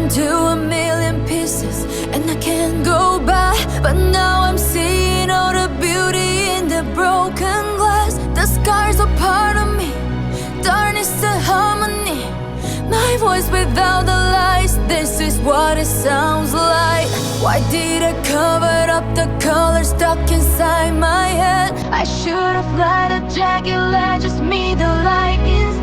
into a million pieces, and I can't go back. But now I'm seeing all the beauty in the broken glass. The scars are part of me, darkness the harmony. My voice without the lies, this is what it sounds like. Why did I cover up the colors stuck inside my head? I should have let a jagged light just me the light inside.